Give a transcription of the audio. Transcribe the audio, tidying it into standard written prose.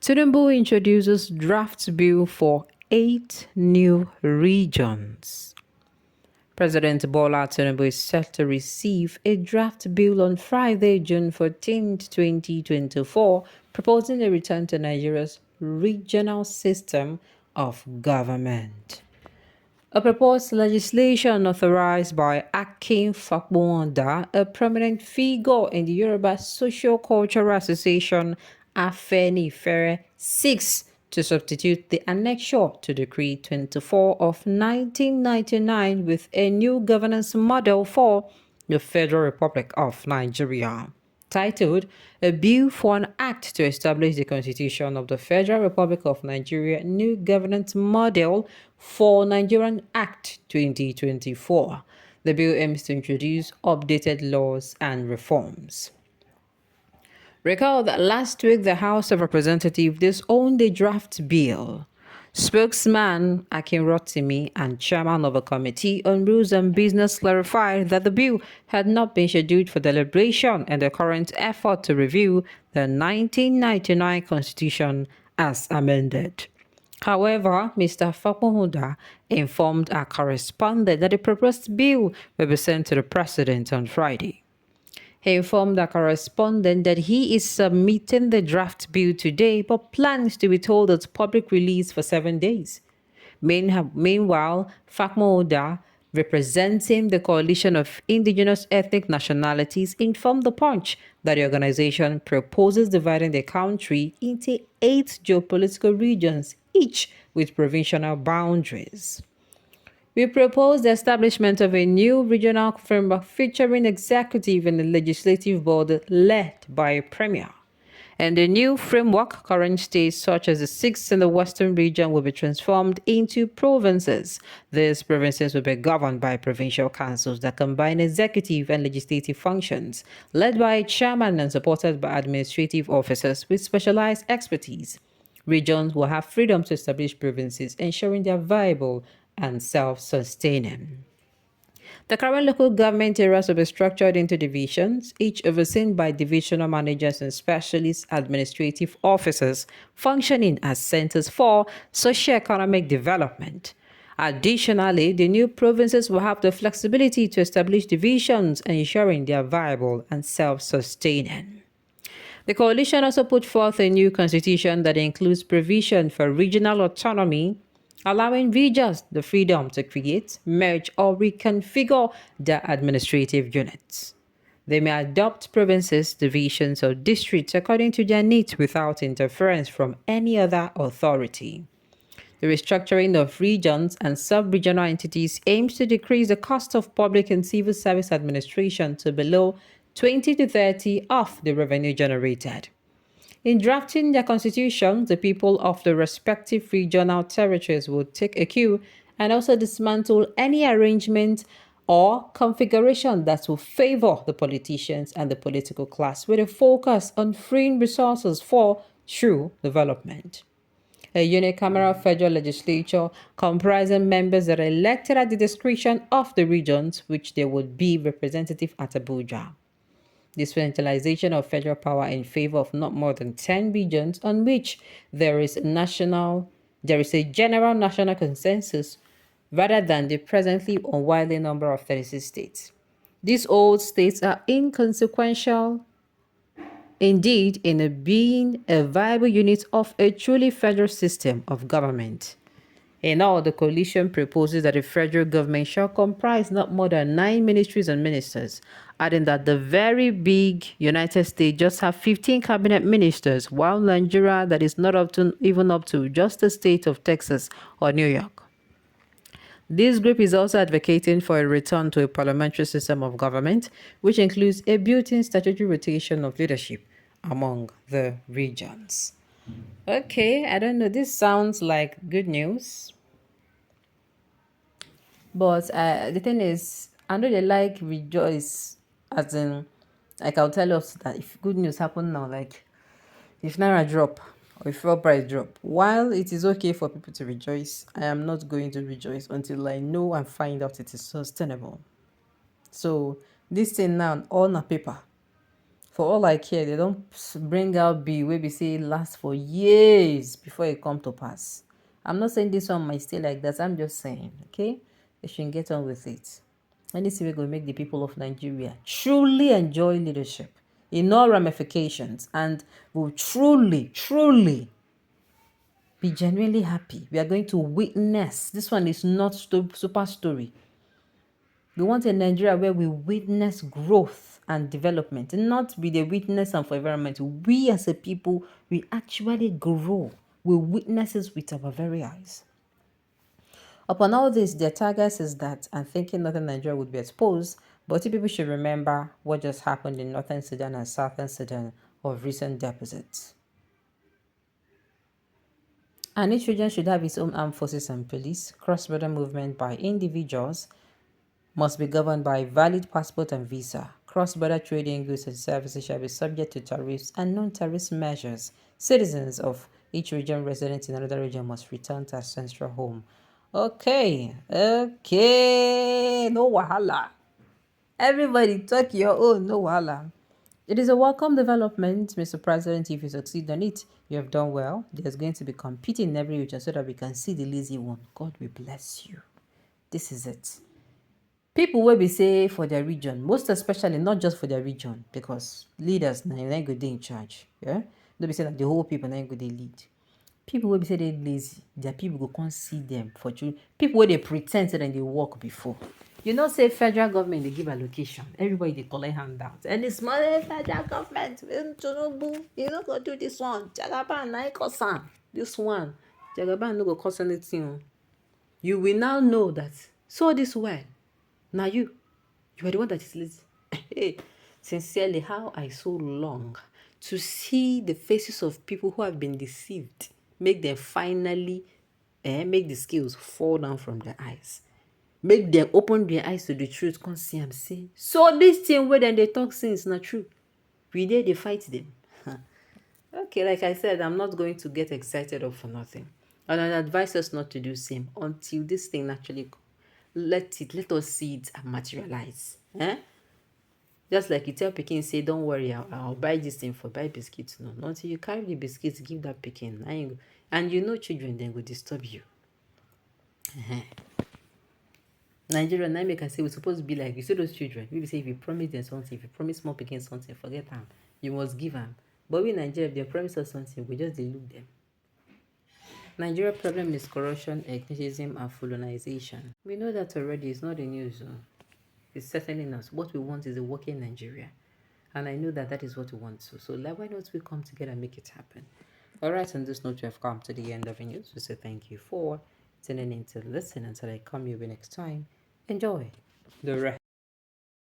Tinubu introduces draft bill for 8 new regions. President Bola Tinubu is set to receive a draft bill on Friday, June 14, 2024, proposing a return to Nigeria's regional system of government. A proposed legislation authorized by Akin Fakbonda, a prominent figure in the Yoruba Socio-Cultural Association Afenifere, seeks to substitute the annexure to Decree 24 of 1999 with a new governance model for the Federal Republic of Nigeria, titled A Bill for an Act to Establish the Constitution of the Federal Republic of Nigeria New Governance Model for Nigerian Act 2024. The bill aims to introduce updated laws and reforms. Recall that last week the House of Representatives disowned the draft bill. Spokesman Akin Rotimi and chairman of a committee on rules and business clarified that the bill had not been scheduled for deliberation in the current effort to review the 1999 Constitution as amended. However, Mr. Fakmohuda informed our correspondent that the proposed bill will be sent to the president on Friday. He informed our correspondent that he is submitting the draft bill today but plans to withhold its public release for 7 days. Meanwhile, Fakmo Oda, representing the Coalition of Indigenous Ethnic Nationalities, informed The Punch that the organization proposes dividing the country into 8 geopolitical regions, each with provincial boundaries. We propose the establishment of a new regional framework featuring executive and a legislative board led by a premier. And the new framework, current states such as the 6 in the Western region will be transformed into provinces. These provinces will be governed by provincial councils that combine executive and legislative functions, led by a chairman and supported by administrative officers with specialized expertise. Regions will have freedom to establish provinces, ensuring they are viable and self-sustaining. The current local government areas will be structured into divisions, each overseen by divisional managers and specialist administrative officers functioning as centers for socio-economic development. Additionally, the new provinces will have the flexibility to establish divisions, ensuring they are viable and self-sustaining. The coalition also put forth a new constitution that includes provision for regional autonomy, allowing regions the freedom to create, merge, or reconfigure their administrative units. They may adopt provinces, divisions, or districts according to their needs without interference from any other authority. The restructuring of regions and sub-regional entities aims to decrease the cost of public and civil service administration to below 20 to 30 of the revenue generated. In drafting their constitution, the people of the respective regional territories would take a cue and also dismantle any arrangement or configuration that will favor the politicians and the political class with a focus on freeing resources for true development. A unicameral federal legislature comprising members that are elected at the discretion of the regions which they would be representative at Abuja. Decentralization of federal power in favor of not more than 10 regions on which there is a general national consensus rather than the presently unwieldy number of 36 states. These old states are inconsequential indeed in being a viable unit of a truly federal system of government. In all, the coalition proposes that the federal government shall comprise not more than 9 ministries and ministers, adding that the very big United States just have 15 cabinet ministers, while Nigeria that is not even up to just the state of Texas or New York. This group is also advocating for a return to a parliamentary system of government, which includes a built-in statutory rotation of leadership among the regions. Okay, I don't know. This sounds like good news. But the thing is, I know they like rejoice, as in, like I'll tell us that if good news happen now, like if Naira drop or if fuel price drop, while it is okay for people to rejoice, I am not going to rejoice until I know and find out it is sustainable. So this thing now, all on paper, For all I care, they don't bring out bill wey be say last for years before it come to pass. I'm not saying this one might stay like that. I'm just saying, okay, they should get on with it. Anything wey go make the people of Nigeria truly enjoy leadership in all ramifications and will truly be genuinely happy. We are going to witness. This one is not super story. We want a Nigeria where we witness growth and development, and not be the witness and for environment. We as a people, we actually grow. We witness it with our very eyes. Upon all this, their target is that I'm thinking Northern Nigeria would be exposed, but people should remember what just happened in Northern Sudan and Southern Sudan of recent deposits. And each region should have its own armed forces and police. Cross-border movement by individuals must be governed by valid passport and visa. Cross-border trading goods and services shall be subject to tariffs and non-tariff measures. Citizens of each region resident in another region must return to their central home. Okay, no wahala. Everybody talk your own, no wahala. It is a welcome development, Mr. President. If you succeed on it, you have done well. There's going to be competing in every region so that we can see the lazy one. God will bless you. This is it. People will be say for their region, most especially not just for their region, because leaders now go dey in charge. Yeah, don't be saying that the whole people now go they lead. People will be say they lazy. Their people go can't see them for true. People where they pretend that they work before. You know, say federal government they give allocation. Everybody they collect handouts. And it's money federal government. Tinubu, you not go do this one. Jagaban na kosan. This one. Jagaban no go cost anything. You will now know that. So this way. Now you are the one that is lazy. Hey, sincerely, how I so long to see the faces of people who have been deceived, make them finally make the scales fall down from their eyes. Make them open their eyes to the truth. Come see and say, so this thing where then they talk since not true. We dare they fight them. Okay, like I said, I'm not going to get excited up for nothing. And I advise us not to do same until this thing actually let us see it materialize. Just like you tell Pekin, say, don't worry, I'll buy this thing for buy biscuits. No, not until you carry the biscuits, give that Pekin. And you know children then will disturb you. Nigeria, now make can say we're supposed to be like, you see those children. We say if you promise them something, if you promise small Pekin something, forget them. You must give them. But we Nigeria, if they promise us something, we just delude them. Nigeria problem is corruption, ethnicism, and colonization. We know that already. It's not the news. It's certainly not. What we want is a working Nigeria. And I know that that is what we want to. So why not we come together and make it happen? All right, on this note, we have come to the end of the news. We say thank you for tuning in to listen until I come your way next time. Enjoy the rest.